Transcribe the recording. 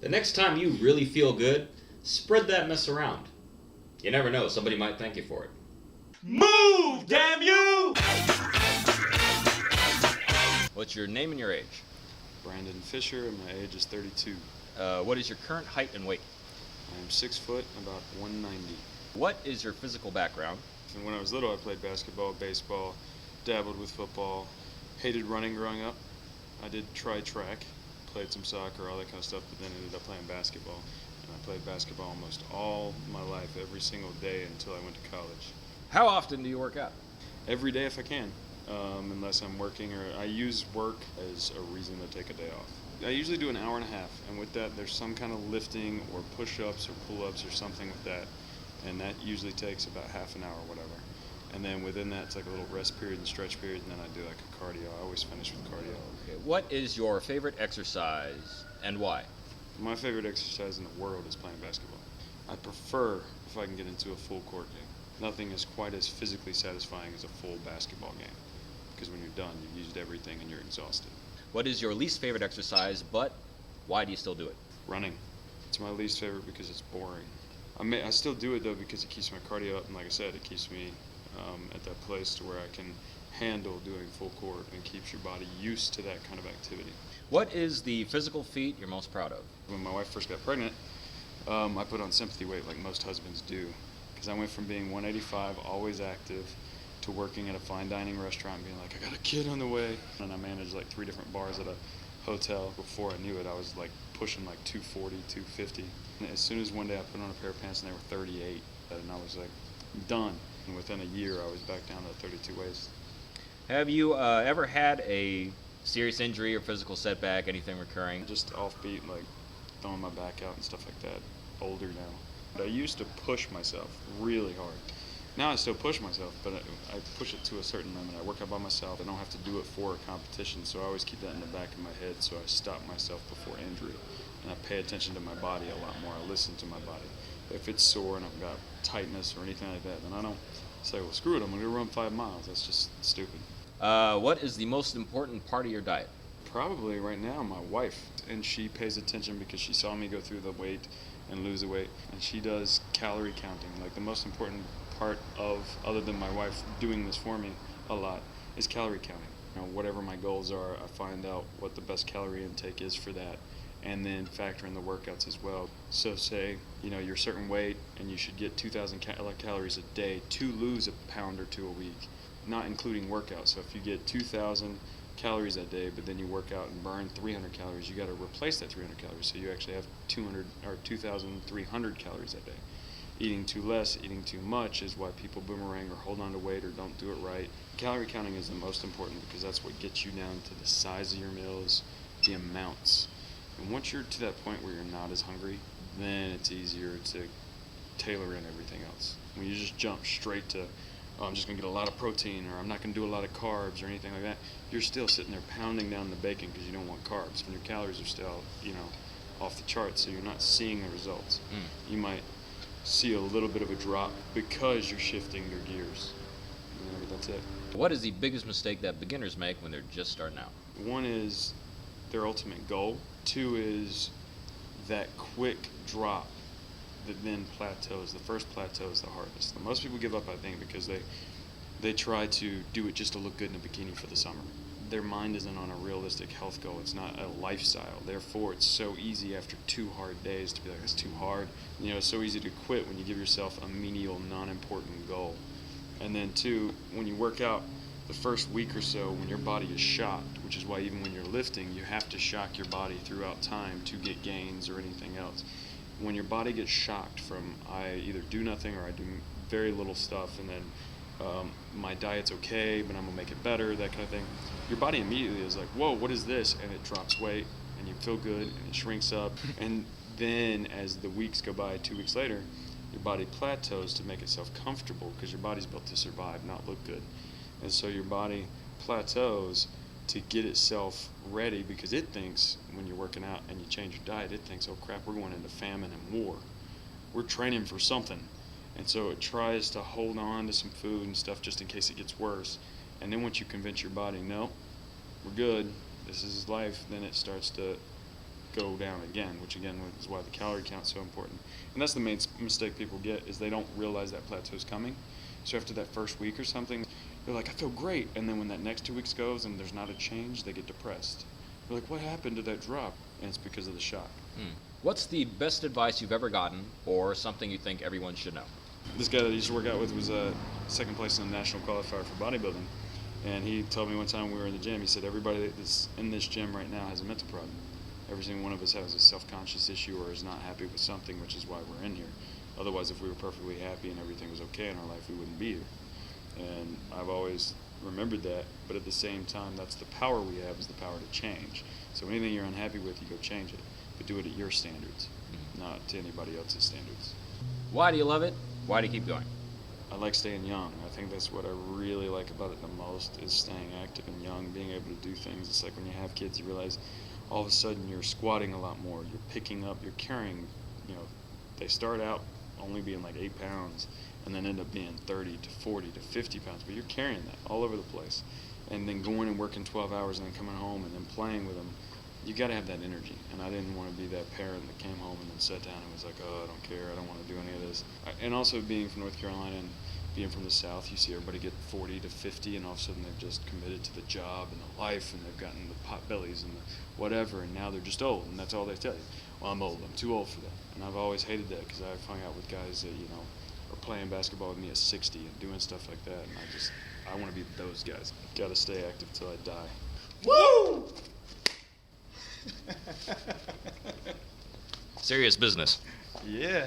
The next time you really feel good, spread that mess around. You never know, somebody might thank you for it. Move, damn you! What's your name and your age? Brandon Fisher, and my age is 32. What is your current height and weight? I am 6 foot, about 190. What is your physical background? And when I was little, I played basketball, baseball, dabbled with football, hated running growing up. I did try track, played some soccer, all that kind of stuff, but then ended up playing basketball. And I played basketball almost all my life, every single day until I went to college. How often do you work out? Every day if I can, unless I'm working, or I use work as a reason to take a day off. I usually do an hour and a half, and with that there's some kind of lifting or push-ups or pull-ups or something with that, and that usually takes about half an hour or whatever. And then within that, it's like a little rest period and stretch period, and then I do like a cardio. I always finish with cardio. Okay. What is your favorite exercise and why? My favorite exercise in the world is playing basketball. I prefer if I can get into a full court game. Nothing is quite as physically satisfying as a full basketball game, because when you're done, you've used everything and you're exhausted. What is your least favorite exercise, but why do you still do it? Running. It's my least favorite because it's boring. I still do it though because it keeps my cardio up, and like I said, it keeps me at that place to where I can handle doing full court and keeps your body used to that kind of activity. What is the physical feat you're most proud of? When my wife first got pregnant, I put on sympathy weight like most husbands do, because I went from being 185, always active, to working at a fine dining restaurant and being like, I got a kid on the way. And I managed like 3 different bars at a hotel. Before I knew it, I was like pushing like 240, 250. And as soon as one day I put on a pair of pants and they were 38, and I was like, done. And within a year, I was back down to 32 waist. Have you ever had a serious injury or physical setback, anything recurring? Just offbeat, like throwing my back out and stuff like that. Older now. But I used to push myself really hard. Now I still push myself, but I push it to a certain limit. I work out by myself. I don't have to do it for a competition, so I always keep that in the back of my head, so I stop myself before injury. And I pay attention to my body a lot more. I listen to my body. If it's sore and I've got tightness or anything like that, then I don't say, well, screw it, I'm going to run 5 miles. That's just stupid. What is the most important part of your diet? Probably right now my wife, and she pays attention because she saw me go through the weight and lose the weight, and she does calorie counting. Like the most important part of, other than my wife doing this for me a lot, is calorie counting. You know, whatever my goals are, I find out what the best calorie intake is for that, and then factor in the workouts as well. So say, you know, you're a certain weight and you should get 2,000 calories a day to lose a pound or 2 a week, not including workouts. So if you get 2,000 calories that day, but then you work out and burn 300 calories, you got to replace that 300 calories. So you actually have 200 or 2,300 calories that day. Eating too less, eating too much is why people boomerang or hold on to weight or don't do it right. Calorie counting is the most important because that's what gets you down to the size of your meals, the amounts. And once you're to that point where you're not as hungry, then it's easier to tailor in everything else. When you just jump straight to, oh, I'm just going to get a lot of protein, or I'm not going to do a lot of carbs or anything like that, you're still sitting there pounding down the bacon because you don't want carbs. And your calories are still, you know, off the charts, so you're not seeing the results. You might see a little bit of a drop because you're shifting your gears. You know, that's it. What is the biggest mistake that beginners make when they're just starting out? One is their ultimate goal. 2 is that quick drop that then plateaus. The first plateau is the hardest. Most people give up, I think, because they try to do it just to look good in a bikini for the summer. Their mind isn't on a realistic health goal. It's not a lifestyle. Therefore, it's so easy after 2 hard days to be like, it's too hard. You know, it's so easy to quit when you give yourself a menial, non-important goal. And then 2, when you work out, the first week or so, when your body is shocked, which is why even when you're lifting, you have to shock your body throughout time to get gains or anything else. When your body gets shocked from, I either do nothing or I do very little stuff, and then my diet's okay, but I'm going to make it better, that kind of thing, your body immediately is like, whoa, what is this? And it drops weight, and you feel good, and it shrinks up. And then as the weeks go by, 2 weeks later, your body plateaus to make itself comfortable because your body's built to survive, not look good. And so your body plateaus to get itself ready because it thinks when you're working out and you change your diet, it thinks, oh crap, we're going into famine and war. We're training for something. And so it tries to hold on to some food and stuff just in case it gets worse. And then once you convince your body, no, we're good, this is life, then it starts to go down again, which again is why the calorie count's so important. And that's the main mistake people get, is they don't realize that plateau is coming. So after that first week or something, they're like, I feel great. And then when that next 2 weeks goes and there's not a change, they get depressed. They're like, what happened to that drop? And it's because of the shock. What's the best advice you've ever gotten, or something you think everyone should know? This guy that I used to work out with was second place in the national qualifier for bodybuilding. And he told me one time we were in the gym, he said, everybody that's in this gym right now has a mental problem. Every single one of us has a self-conscious issue or is not happy with something, which is why we're in here. Otherwise, if we were perfectly happy and everything was okay in our life, we wouldn't be here. And I've always remembered that, but at the same time, that's the power we have, is the power to change. So anything you're unhappy with, you go change it, but do it at your standards, not to anybody else's standards. Why do you love it? Why do you keep going? I like staying young. I think that's what I really like about it the most, is staying active and young, being able to do things. It's like when you have kids, you realize all of a sudden you're squatting a lot more, you're picking up, you're carrying, they start out only being like 8 pounds and then end up being 30 to 40 to 50 pounds, but you're carrying that all over the place. And then going and working 12 hours and then coming home and then playing with them, you got to have that energy. And I didn't want to be that parent that came home and then sat down and was like, oh, I don't care, I don't want to do any of this. And also being from North Carolina and being from the South, you see everybody get 40 to 50 and all of a sudden they've just committed to the job and the life and they've gotten the pot bellies and the whatever, and now they're just old, and that's all they tell you. Well, I'm old, I'm too old for that. And I've always hated that, because I've hung out with guys that, are playing basketball with me at 60 and doing stuff like that, and I want to be those guys. Got to stay active till I die. Woo! Serious business. Yeah.